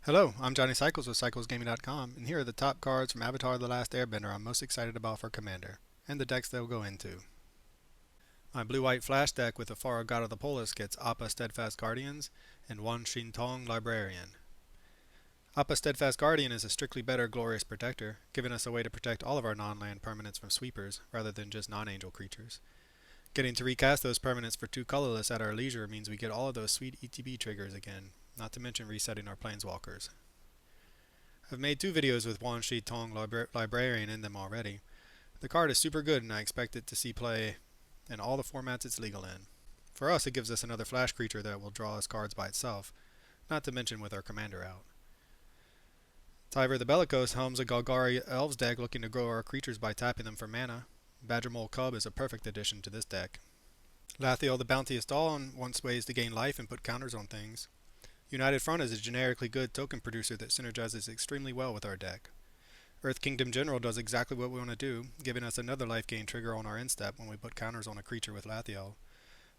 Hello, I'm Johnny Cycles with CyclesGaming.com, and here are the top cards from Avatar The Last Airbender I'm most excited about for Commander, and the decks they'll go into. My blue-white flash deck with Afara God of the Polis gets Appa Steadfast Guardians and Wan Shin Tong Librarian. Appa Steadfast Guardian is a strictly better Glorious Protector, giving us a way to protect all of our non-land permanents from sweepers, rather than just non-angel creatures. Getting to recast those permanents for 2 colorless at our leisure means we get all of those sweet ETB triggers again, not to mention resetting our planeswalkers. I've made 2 videos with Wan Shi Tong Librarian in them already. The card is super good and I expect it to see play in all the formats it's legal in. For us, it gives us another flash creature that will draw us cards by itself, not to mention with our commander out. Tyver the Bellicose helms a Golgari Elves deck looking to grow our creatures by tapping them for mana. Badgermole Cub is a perfect addition to this deck. Lathiel the Bounteous Dawn wants ways to gain life and put counters on things. United Front is a generically good token producer that synergizes extremely well with our deck. Earth Kingdom General does exactly what we want to do, giving us another life gain trigger on our end step when we put counters on a creature with Lathiel.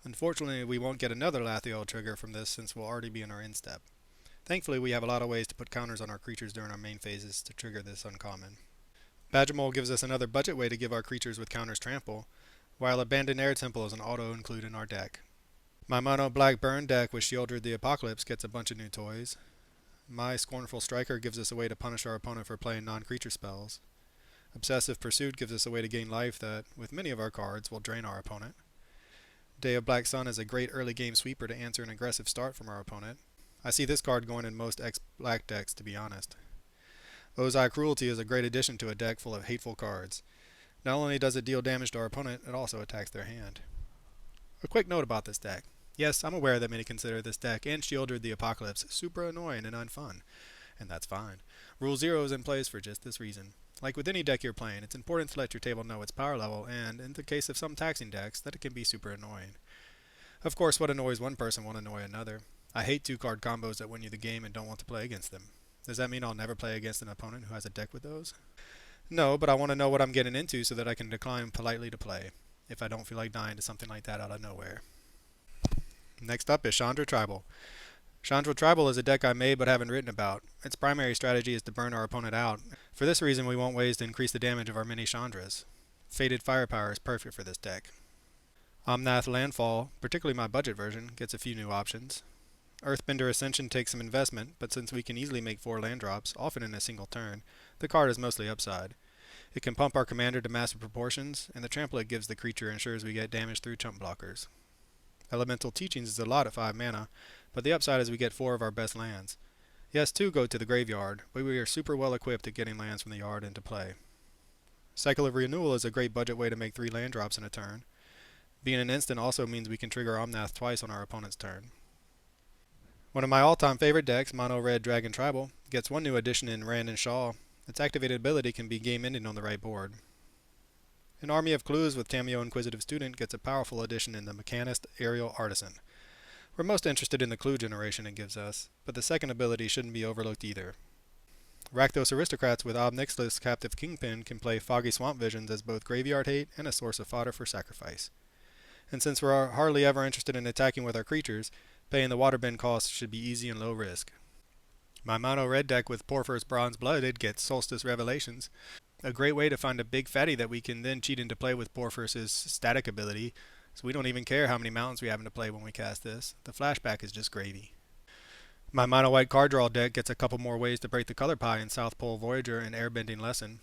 Unfortunately, we won't get another Lathiel trigger from this since we'll already be in our end step. Thankfully, we have a lot of ways to put counters on our creatures during our main phases to trigger this uncommon. Badgermole gives us another budget way to give our creatures with counters trample, while Abandoned Air Temple is an auto-include in our deck. My mono black burn deck with Shieldred the Apocalypse gets a bunch of new toys. My Scornful Striker gives us a way to punish our opponent for playing non-creature spells. Obsessive Pursuit gives us a way to gain life that, with many of our cards, will drain our opponent. Day of Black Sun is a great early game sweeper to answer an aggressive start from our opponent. I see this card going in most X-Black decks, to be honest. Ozai Cruelty is a great addition to a deck full of hateful cards. Not only does it deal damage to our opponent, it also attacks their hand. A quick note about this deck. Yes, I'm aware that many consider this deck and Shieldred the Apocalypse super annoying and unfun, and that's fine. Rule 0 is in place for just this reason. Like with any deck you're playing, it's important to let your table know its power level and, in the case of some taxing decks, that it can be super annoying. Of course, what annoys one person won't annoy another. I hate 2-card combos that win you the game and don't want to play against them. Does that mean I'll never play against an opponent who has a deck with those? No, but I want to know what I'm getting into so that I can decline politely to play, if I don't feel like dying to something like that out of nowhere. Next up is Chandra Tribal. Chandra Tribal is a deck I made but haven't written about. Its primary strategy is to burn our opponent out. For this reason, we want ways to increase the damage of our mini Chandras. Fated Firepower is perfect for this deck. Omnath Landfall, particularly my budget version, gets a few new options. Earthbender Ascension takes some investment, but since we can easily make 4 land drops, often in a single turn, the card is mostly upside. It can pump our commander to massive proportions, and the trample it gives the creature ensures we get damage through chump blockers. Elemental Teachings is a lot at 5 mana, but the upside is we get 4 of our best lands. Yes, 2 go to the graveyard, but we are super well equipped at getting lands from the yard into play. Cycle of Renewal is a great budget way to make 3 land drops in a turn. Being an instant also means we can trigger Omnath twice on our opponent's turn. One of my all-time favorite decks, Mono Red Dragon Tribal, gets 1 new addition in Rand and Shaw. Its activated ability can be game-ending on the right board. An Army of Clues with Tameo Inquisitive Student gets a powerful addition in the Mechanist Aerial Artisan. We're most interested in the clue generation it gives us, but the second ability shouldn't be overlooked either. Rakdos Aristocrats with Ob Nixilis Captive Kingpin can play Foggy Swamp Visions as both graveyard hate and a source of fodder for sacrifice. And since we're hardly ever interested in attacking with our creatures, paying the waterbend cost should be easy and low risk. My mono red deck with Porphyr's Bronze Blooded gets Solstice Revelations, a great way to find a big fatty that we can then cheat into play with Porphyr's static ability, so we don't even care how many mountains we have to play when we cast this. The flashback is just gravy. My mono white card draw deck gets a couple more ways to break the color pie in South Pole Voyager and Airbending Lesson.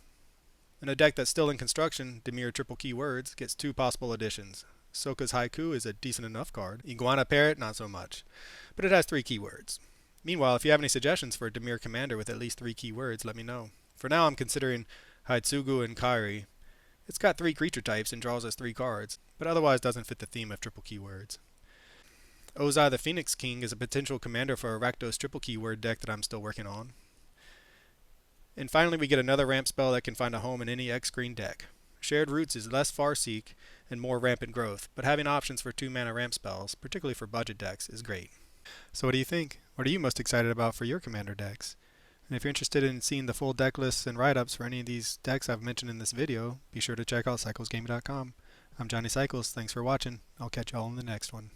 In a deck that's still in construction, Dimir Triple Keywords gets 2 possible additions. Soka's Haiku is a decent enough card. Iguana Parrot, not so much. But it has 3 keywords. Meanwhile, if you have any suggestions for a Dimir commander with at least 3 keywords, let me know. For now, I'm considering Haitsugu and Kairi. It's got 3 creature types and draws us 3 cards, but otherwise doesn't fit the theme of triple keywords. Ozai the Phoenix King is a potential commander for a Rakdos triple keyword deck that I'm still working on. And finally, we get another ramp spell that can find a home in any X-Green deck. Shared Roots is less Farseek and more rampant growth, but having options for 2-mana ramp spells, particularly for budget decks, is great. So what do you think? What are you most excited about for your commander decks? And if you're interested in seeing the full deck lists and write-ups for any of these decks I've mentioned in this video, be sure to check out CyclesGaming.com. I'm Johnny Cycles. Thanks for watching. I'll catch y'all in the next one.